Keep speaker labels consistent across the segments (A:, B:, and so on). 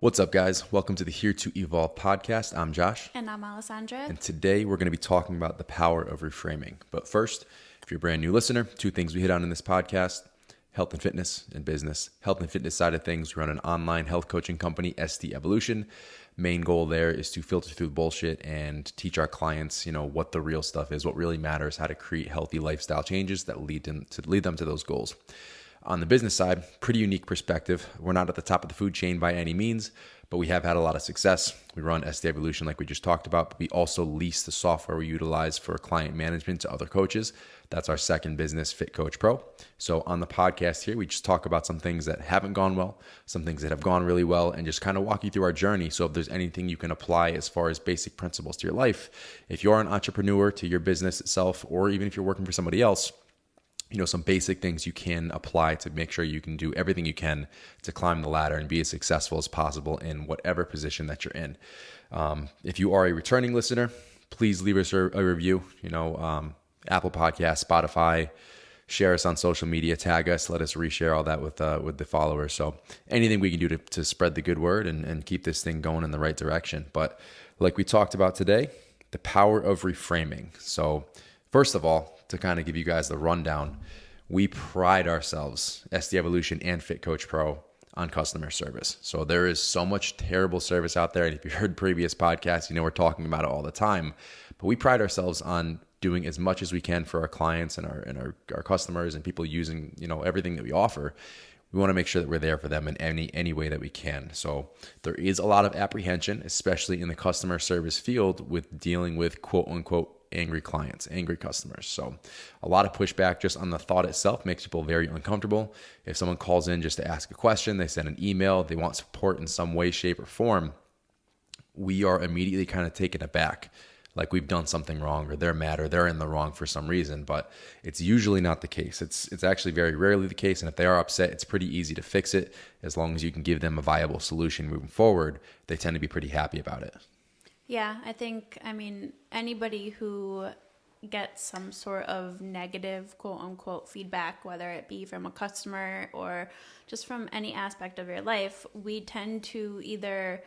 A: What's up, guys? Welcome to the Here to Evolve podcast. I'm Josh.
B: And I'm Alessandra.
A: And today we're going to be talking about the power of reframing. But first, if you're a brand new listener, two things we hit on in this podcast: health and fitness and business. Health and fitness side of things, we run an online health coaching company, ST Evolution. Main goal there is to filter through the bullshit and teach our clients, what the real stuff is, what really matters, how to create healthy lifestyle changes that lead them to those goals. On the business side, pretty unique perspective. We're not at the top of the food chain by any means, but we have had a lot of success. We run ST Evolution like we just talked about, but we also lease the software we utilize for client management to other coaches. That's our second business, Fit Coach Pro. So on the podcast here, we just talk about some things that haven't gone well, some things that have gone really well, and just kind of walk you through our journey. So if there's anything you can apply as far as basic principles to your life, if you're an entrepreneur, to your business itself, or even if you're working for somebody else, some basic things you can apply to make sure you can do everything you can to climb the ladder and be as successful as possible in whatever position that you're in. If you are a returning listener, please leave us a review, Apple Podcasts, Spotify, share us on social media, tag us, let us reshare all that with the followers. So anything we can do to spread the good word and keep this thing going in the right direction. But like we talked about today, the power of reframing. So first of all, to kind of give you guys the rundown, we pride ourselves, ST Evolution and Fit Coach Pro, on customer service. So there is so much terrible service out there. And if you've heard previous podcasts, we're talking about it all the time. But we pride ourselves on doing as much as we can for our clients and our customers and people using, everything that we offer. We want to make sure that we're there for them in any way that we can. So there is a lot of apprehension, especially in the customer service field, with dealing with quote unquote angry clients, angry customers. So a lot of pushback just on the thought itself makes people very uncomfortable. If someone calls in just to ask a question, they send an email, they want support in some way, shape, or form, we are immediately kind of taken aback, like we've done something wrong, or they're mad, or they're in the wrong for some reason. But it's usually not the case. It's actually very rarely the case. And if they are upset, it's pretty easy to fix it. As long as you can give them a viable solution moving forward, they tend to be pretty happy about it.
B: Yeah, anybody who gets some sort of negative, quote unquote, feedback, whether it be from a customer or just from any aspect of your life, we tend to either,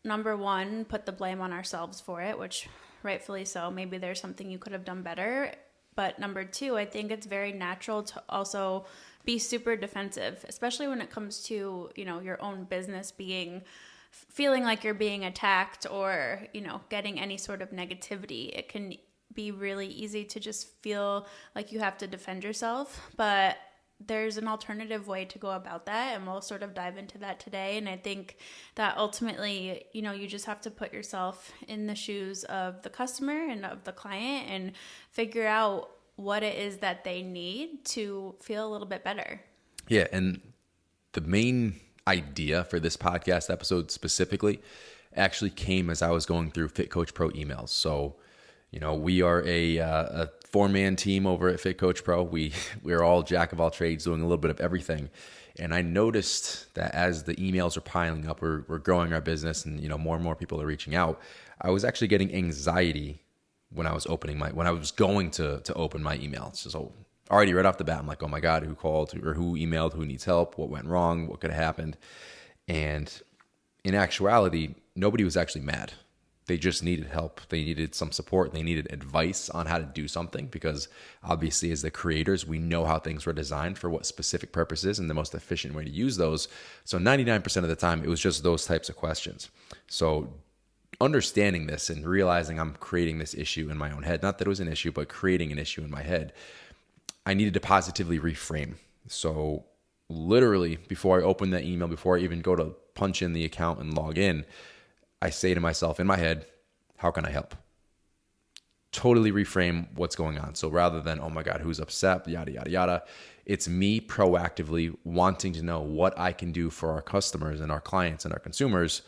B: number one, put the blame on ourselves for it, which rightfully so. Maybe there's something you could have done better. But number two, I think it's very natural to also be super defensive, especially when it comes to, your own business feeling like you're being attacked or, getting any sort of negativity. It can be really easy to just feel like you have to defend yourself, but there's an alternative way to go about that, and we'll sort of dive into that today. And I think that ultimately, you just have to put yourself in the shoes of the customer and of the client and figure out what it is that they need to feel a little bit better.
A: Yeah, and the main idea for this podcast episode specifically actually came as I was going through Fit Coach Pro emails. So, we are a four-man team over at Fit Coach Pro. We're all jack of all trades, doing a little bit of everything. And I noticed that as the emails are piling up, we're growing our business, and more and more people are reaching out. I was actually getting anxiety when I was going to open my email. So already right off the bat, I'm like, oh my God, who called or who emailed, who needs help, what went wrong, what could have happened? And in actuality, nobody was actually mad. They just needed help. They needed some support. They needed advice on how to do something, because obviously as the creators, we know how things were designed for what specific purposes and the most efficient way to use those. So 99% of the time, it was just those types of questions. So understanding this and realizing I'm creating this issue in my own head, not that it was an issue, but creating an issue in my head, I needed to positively reframe. So literally before I open that email, before I even go to punch in the account and log in, I say to myself in my head, how can I help? Totally reframe what's going on. So rather than, oh my God, who's upset, yada, yada, yada, it's me proactively wanting to know what I can do for our customers and our clients and our consumers,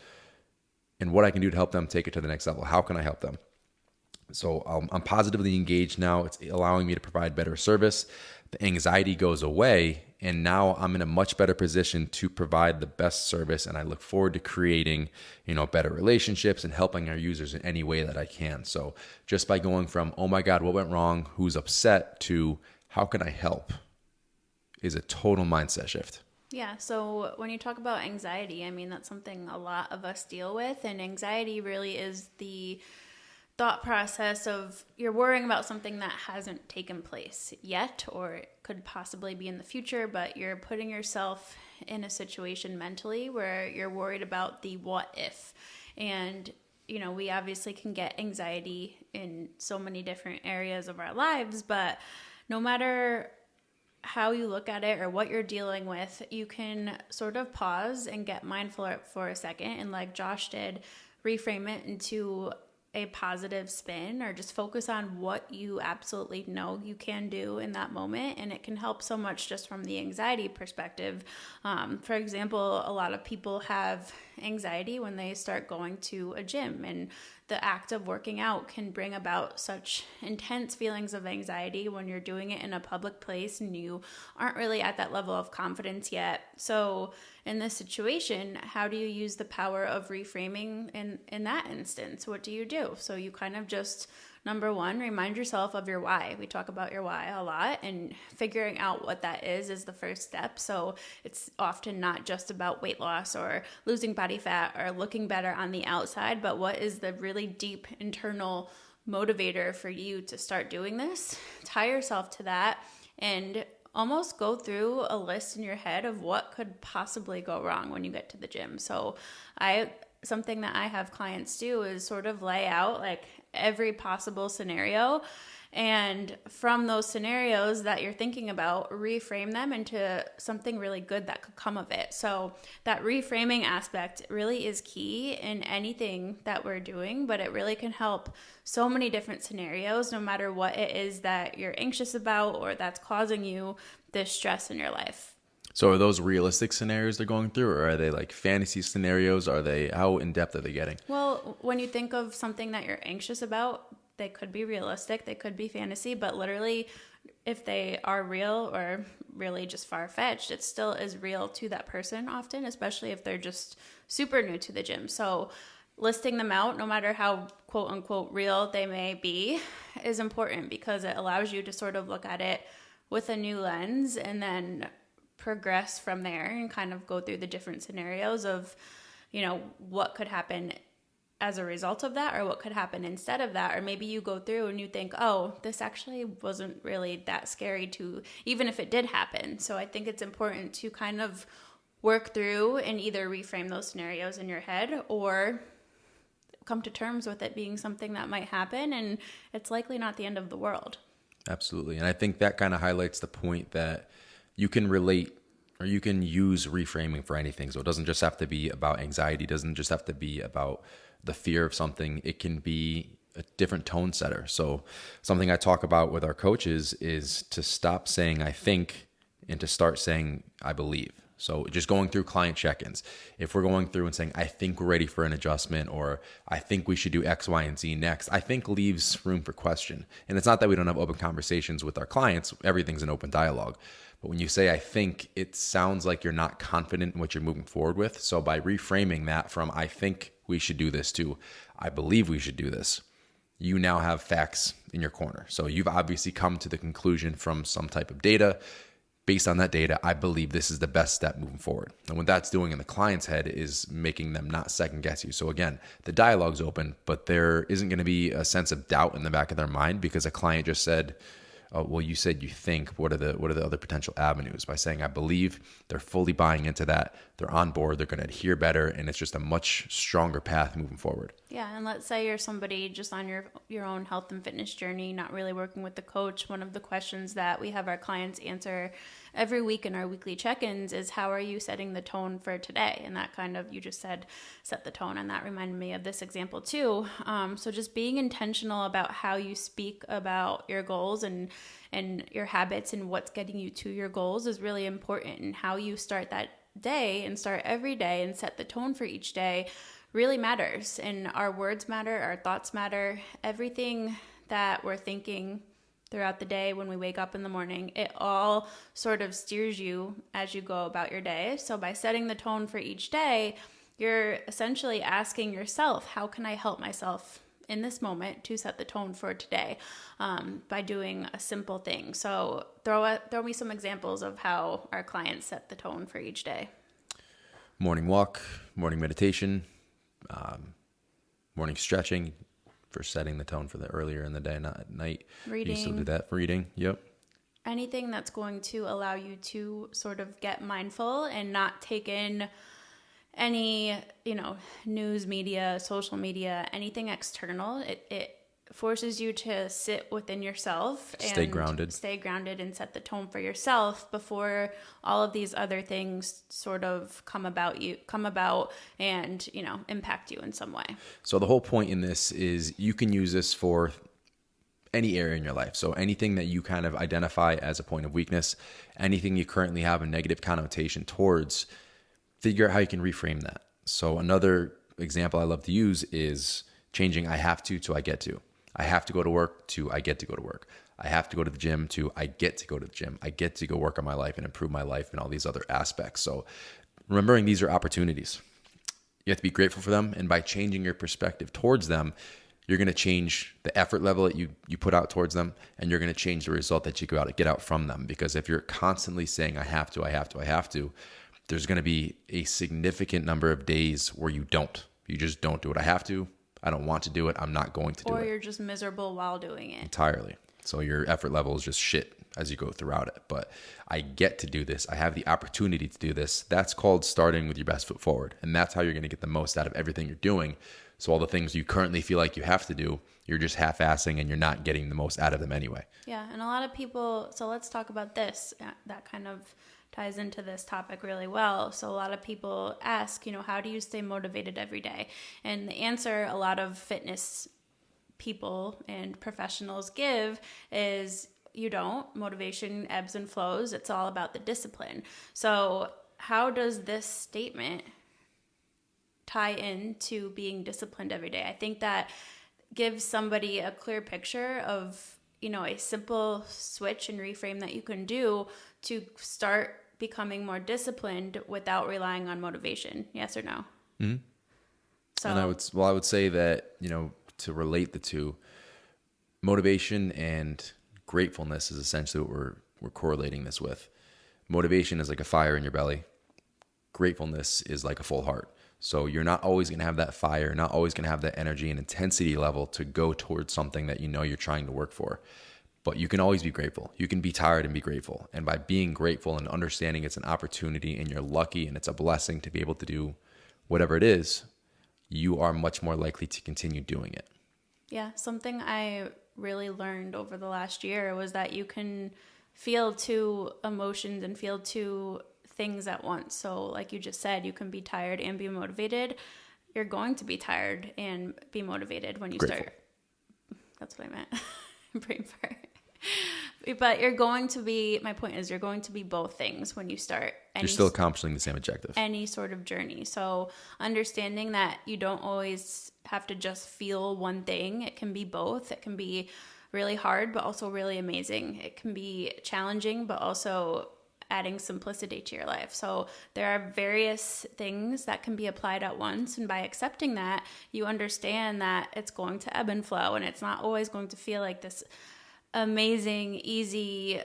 A: and what I can do to help them take it to the next level. How can I help them? So I'm positively engaged now. It's allowing me to provide better service. The anxiety goes away, and now I'm in a much better position to provide the best service. And I look forward to creating, better relationships and helping our users in any way that I can. So just by going from, oh my God, what went wrong? Who's upset? To how can I help? Is a total mindset shift.
B: Yeah, so when you talk about anxiety, I mean, that's something a lot of us deal with. And anxiety really is the thought process of you're worrying about something that hasn't taken place yet or it could possibly be in the future, but you're putting yourself in a situation mentally where you're worried about the what if. And, you know, we obviously can get anxiety in so many different areas of our lives, but no matter how you look at it or what you're dealing with, you can sort of pause and get mindful for a second. And like Josh did, reframe it into a positive spin or just focus on what you absolutely know you can do in that moment. And it can help so much just from the anxiety perspective. For example, a lot of people have anxiety when they start going to a gym, and the act of working out can bring about such intense feelings of anxiety when you're doing it in a public place and you aren't really at that level of confidence yet. So in this situation, how do you use the power of reframing in that instance? What do you do? So you kind of just, number one, remind yourself of your why. We talk about your why a lot, and figuring out what that is the first step. So it's often not just about weight loss or losing body fat or looking better on the outside, but what is the really deep internal motivator for you to start doing this? Tie yourself to that and almost go through a list in your head of what could possibly go wrong when you get to the gym. So something that I have clients do is sort of lay out like every possible scenario, and from those scenarios that you're thinking about, reframe them into something really good that could come of it. So that reframing aspect really is key in anything that we're doing, but it really can help so many different scenarios, no matter what it is that you're anxious about or that's causing you this stress in your life.
A: So are those realistic scenarios they're going through, or are they like fantasy scenarios? How in depth are they getting?
B: Well, when you think of something that you're anxious about, they could be realistic, they could be fantasy, but literally if they are real or really just far-fetched, it still is real to that person often, especially if they're just super new to the gym. So listing them out, no matter how quote unquote real they may be, is important because it allows you to sort of look at it with a new lens and then progress from there and kind of go through the different scenarios of, you know, what could happen as a result of that or what could happen instead of that. Or maybe you go through and you think, oh, this actually wasn't really that scary to, even if it did happen. So I think it's important to kind of work through and either reframe those scenarios in your head or come to terms with it being something that might happen, and it's likely not the end of the world.
A: Absolutely. And I think that kind of highlights the point that you can relate or you can use reframing for anything. So it doesn't just have to be about anxiety, it doesn't just have to be about the fear of something. It can be a different tone setter. So something I talk about with our coaches is to stop saying I think and to start saying I believe. So just going through client check-ins. If we're going through and saying, I think we're ready for an adjustment, or I think we should do X, Y, and Z next, I think leaves room for question. And it's not that we don't have open conversations with our clients. Everything's an open dialogue. But when you say, I think, it sounds like you're not confident in what you're moving forward with. So by reframing that from, I think we should do this to, I believe we should do this, you now have facts in your corner. So you've obviously come to the conclusion from some type of data. Based on that data, I believe this is the best step moving forward. And what that's doing in the client's head is making them not second guess you. So again, the dialogue's open, but there isn't going to be a sense of doubt in the back of their mind because a client just said, oh, well, you said you think, what are the other potential avenues? By saying I believe, they're fully buying into that. They're on board. They're going to adhere better. And it's just a much stronger path moving forward.
B: Yeah. And let's say you're somebody just on your own health and fitness journey, not really working with the coach. One of the questions that we have our clients answer every week in our weekly check-ins is, how are you setting the tone for today? And that kind of, you just said, set the tone. And that reminded me of this example too. So just being intentional about how you speak about your goals and your habits and what's getting you to your goals is really important. And how you start that day and start every day and set the tone for each day really matters. And our words matter, our thoughts matter, everything that we're thinking throughout the day when we wake up in the morning, it all sort of steers you as you go about your day. So by setting the tone for each day, you're essentially asking yourself, how can I help myself in this moment to set the tone for today by doing a simple thing. So throw me some examples of how our clients set the tone for each day.
A: Morning walk, morning meditation, morning stretching for setting the tone for the earlier in the day, not at night.
B: Reading.
A: You still do that for reading? Yep.
B: Anything that's going to allow you to sort of get mindful and not take in any, news media, social media, anything external. It forces you to sit within yourself and stay grounded and set the tone for yourself before all of these other things sort of come about and, impact you in some way.
A: So the whole point in this is you can use this for any area in your life. So anything that you kind of identify as a point of weakness, anything you currently have a negative connotation towards, figure out how you can reframe that. So another example I love to use is changing I have to I get to. I have to go to work to I get to go to work. I have to go to the gym to I get to go to the gym. I get to go work on my life and improve my life and all these other aspects. So remembering these are opportunities. You have to be grateful for them. And by changing your perspective towards them, you're going to change the effort level that you put out towards them, and you're going to change the result that you get out from them. Because if you're constantly saying, I have to, there's going to be a significant number of days where you just don't do it. I don't want to do it. I'm not going to do it.
B: Or you're just miserable while doing it.
A: Entirely. So your effort level is just shit as you go throughout it. But I get to do this. I have the opportunity to do this. That's called starting with your best foot forward. And that's how you're going to get the most out of everything you're doing. So all the things you currently feel like you have to do, you're just half-assing and you're not getting the most out of them anyway.
B: Yeah, and a lot of people, so let's talk about this. That kind of ties into this topic really well. So a lot of people ask, how do you stay motivated every day? And the answer a lot of fitness people and professionals give is you don't. Motivation ebbs and flows. It's all about the discipline. So how does this statement tie into being disciplined every day? I think that gives somebody a clear picture of, a simple switch and reframe that you can do to start becoming more disciplined without relying on motivation. Yes or no?
A: Mm-hmm.
B: So,
A: and I would say that, to relate the two, motivation and gratefulness is essentially what we're correlating this with. Motivation is like a fire in your belly. Gratefulness is like a full heart. So you're not always going to have that fire, not always going to have that energy and intensity level to go towards something that you're trying to work for. But you can always be grateful. You can be tired and be grateful. And by being grateful and understanding it's an opportunity and you're lucky and it's a blessing to be able to do whatever it is, you are much more likely to continue doing it.
B: Yeah, something I really learned over the last year was that you can feel two emotions and feel two things at once. So like you just said, you can be tired and be motivated. You're going to be tired and be motivated when you start. That's what I meant. Brain fart. But my point is you're going to be both things when you start.
A: You're still accomplishing the same objective.
B: Any sort of journey. So understanding that you don't always have to just feel one thing. It can be both. It can be really hard, but also really amazing. It can be challenging, but also adding simplicity to your life. So there are various things that can be applied at once. And by accepting that, you understand that it's going to ebb and flow. And it's not always going to feel like this amazing, easy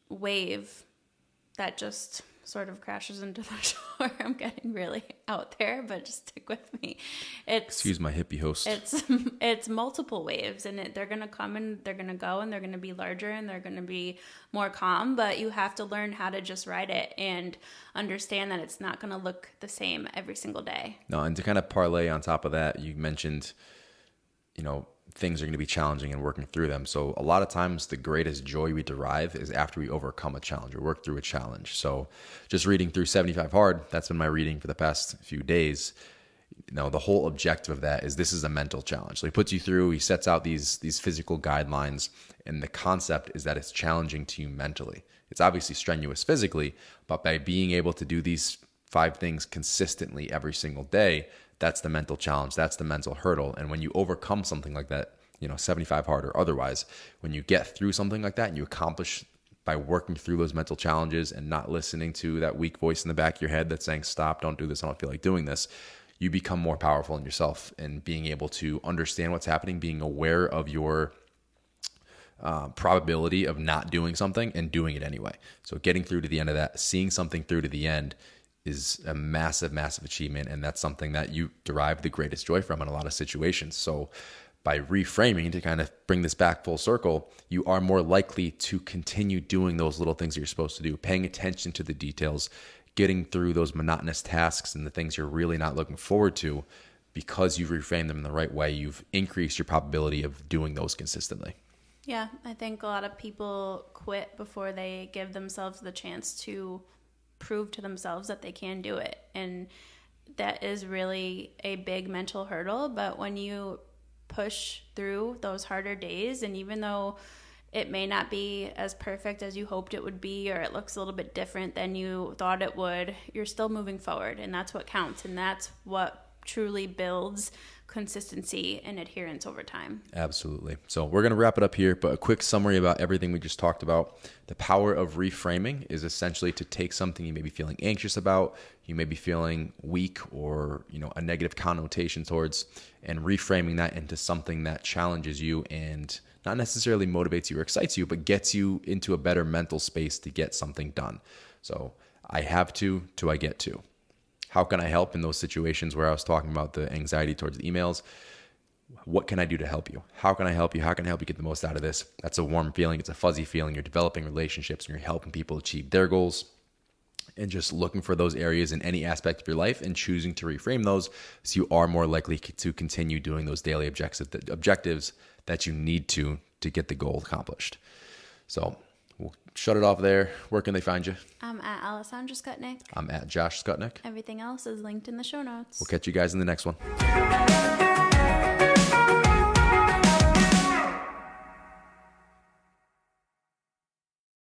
B: wave that just sort of crashes into the shore. I'm getting really out there, but just stick with me.
A: Excuse my hippie host.
B: It's multiple waves, and they're going to come and they're going to go, and they're going to be larger and they're going to be more calm, but you have to learn how to just ride it and understand that it's not going to look the same every single day.
A: No, and to kind of parlay on top of that, you mentioned, things are going to be challenging and working through them. So a lot of times the greatest joy we derive is after we overcome a challenge or work through a challenge. So just reading through 75 Hard, that's been my reading for the past few days. The whole objective of that is this is a mental challenge. So he sets out these physical guidelines, and the concept is that it's challenging to you mentally. It's obviously strenuous physically, but by being able to do these 5 things consistently every single day, that's the mental challenge. That's the mental hurdle. And when you overcome something like that, 75 Hard or otherwise, when you get through something like that and you accomplish by working through those mental challenges and not listening to that weak voice in the back of your head that's saying, stop, don't do this, I don't feel like doing this, you become more powerful in yourself and being able to understand what's happening, being aware of your probability of not doing something and doing it anyway. So getting through to the end of that, seeing something through to the end is a massive, massive achievement. And that's something that you derive the greatest joy from in a lot of situations. So by reframing, to kind of bring this back full circle, you are more likely to continue doing those little things that you're supposed to do, paying attention to the details, getting through those monotonous tasks and the things you're really not looking forward to. Because you've reframed them in the right way, you've increased your probability of doing those consistently.
B: Yeah, I think a lot of people quit before they give themselves the chance to prove to themselves that they can do it. And that is really a big mental hurdle. But when you push through those harder days, and even though it may not be as perfect as you hoped it would be, or it looks a little bit different than you thought it would, you're still moving forward, and that's what counts, and that's what truly builds consistency and adherence over time.
A: Absolutely. So we're going to wrap it up here, but a quick summary about everything we just talked about. The power of reframing is essentially to take something you may be feeling anxious about, you may be feeling weak or, a negative connotation towards, and reframing that into something that challenges you and not necessarily motivates you or excites you, but gets you into a better mental space to get something done. So I have to I get to. How can I help in those situations where I was talking about the anxiety towards the emails? What can I do to help you? How can I help you? How can I help you get the most out of this? That's a warm feeling. It's a fuzzy feeling. You're developing relationships and you're helping people achieve their goals, and just looking for those areas in any aspect of your life and choosing to reframe those so you are more likely to continue doing those daily objectives that you need to get the goal accomplished. So we'll shut it off there. Where can they find you?
B: I'm at Alessandra Skutnik.
A: I'm at Josh Skutnik.
B: Everything else is linked in the show notes.
A: We'll catch you guys in the next one.